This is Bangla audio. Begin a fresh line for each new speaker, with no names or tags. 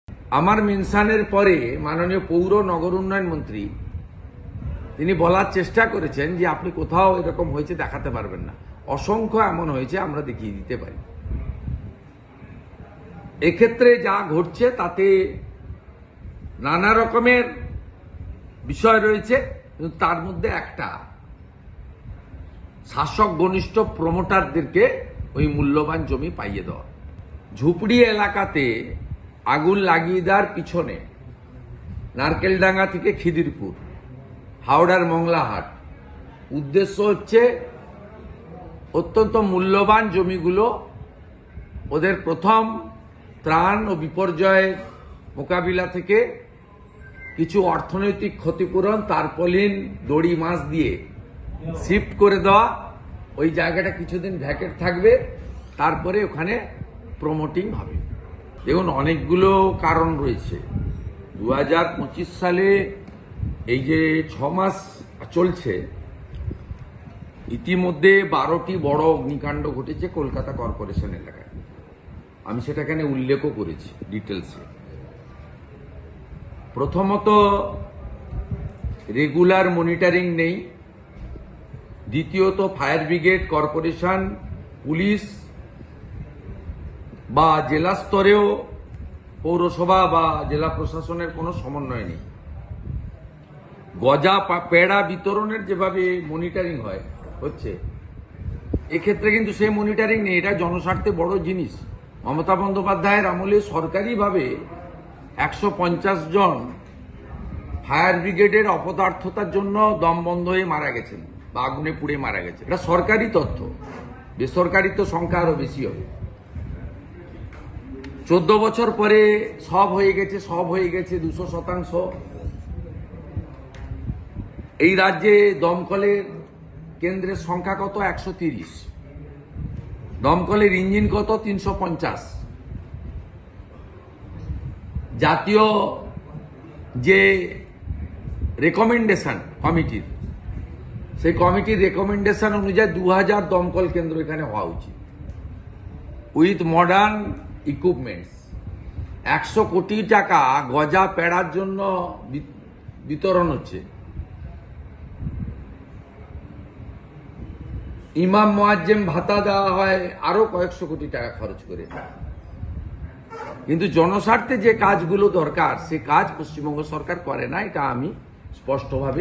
আমার মেনশনের পরে মাননীয় পৌর নগর উন্নয়ন মন্ত্রী তিনি বলার চেষ্টা করেছেন যে আপনি কোথাও এরকম হয়েছে দেখাতে পারবেন না। অসংখ্য এমন হয়েছে, আমরা দেখিয়ে দিতে পারি। এক্ষেত্রে যা ঘটছে তাতে নানা রকমের বিষয় রয়েছে, কিন্তু তার মধ্যে একটা শাসক ঘনিষ্ঠ প্রমোটারদেরকে ওই মূল্যবান জমি পাইয়ে দেওয়া। ঝুপড়ি এলাকাতে আগুন লাগিয়ে দেওয়ার পিছনে নারকেলডাঙ্গা থেকে খিদিরপুর, হাওড়ার মংলাহাট, উদ্দেশ্য হচ্ছে অত্যন্ত মূল্যবান জমিগুলো ওদের প্রথম ত্রাণ ও বিপর্যয়ের মোকাবিলা থেকে কিছু অর্থনৈতিক ক্ষতিপূরণ তারপলিন দড়ি মাছ দিয়ে শিফট করে দেওয়া। ওই জায়গাটা কিছুদিন ভ্যাকেট থাকবে, তারপরে ওখানে প্রমোটিং হবে। দেখুন, অনেকগুলো কারণ রয়েছে। 2025 সালে এই যে 6 মাস চলছে, ইতিমধ্যে 12টি বড় অগ্নিকাণ্ড ঘটেছে কলকাতা কর্পোরেশন এলাকায়। আমি সেটা এখানে উল্লেখও করেছি ডিটেলসে। প্রথমত, রেগুলার মনিটরিং নেই। দ্বিতীয়ত, ফায়ার ব্রিগেড, কর্পোরেশন, পুলিশ বা জেলা স্তরেও পৌরসভা বা জেলা প্রশাসনের কোনো সমন্বয় নেই। গজা পেড়া বিতরণের যেভাবে মনিটরিং হচ্ছে, এক্ষেত্রে কিন্তু সেই মনিটরিং নেই। এটা জনস্বার্থে বড় জিনিস। মমতা বন্দ্যোপাধ্যায়ের আমলে সরকারিভাবে 150 জন ফায়ার ব্রিগেডের অপদার্থতার জন্য দম বন্ধ হয়ে মারা গেছেন বা আগুনে পুড়ে মারা গেছে। এটা সরকারি তথ্য, বেসরকারি তো সংখ্যা আরো বেশি হবে। 14 বছর পরে সব হয়ে গেছে 200%। এই রাজ্যে দমকলের কেন্দ্রের সংখ্যা কত? 130। দমকলের ইঞ্জিন কত? 350। জাতীয় যে রেকমেন্ডেশন কমিটির, সেই কমিটির রেকমেন্ডেশন অনুযায়ী 2000 দমকল কেন্দ্র এখানে হওয়া উচিত, উইথ মডার্ন ইকুইপমেন্টস। 100 কোটি টাকা গজা পেড়ার জন্য বিতরণ হচ্ছে। ইমাম মুয়াজ্জেম ভাতা দেওয়া হয় আরো কয়েকশো কোটি টাকা খরচ করে। কিন্তু জনস্বার্থে যে কাজগুলো দরকার, সে কাজ পশ্চিমবঙ্গ সরকার করে না, এটা আমি স্পষ্টভাবে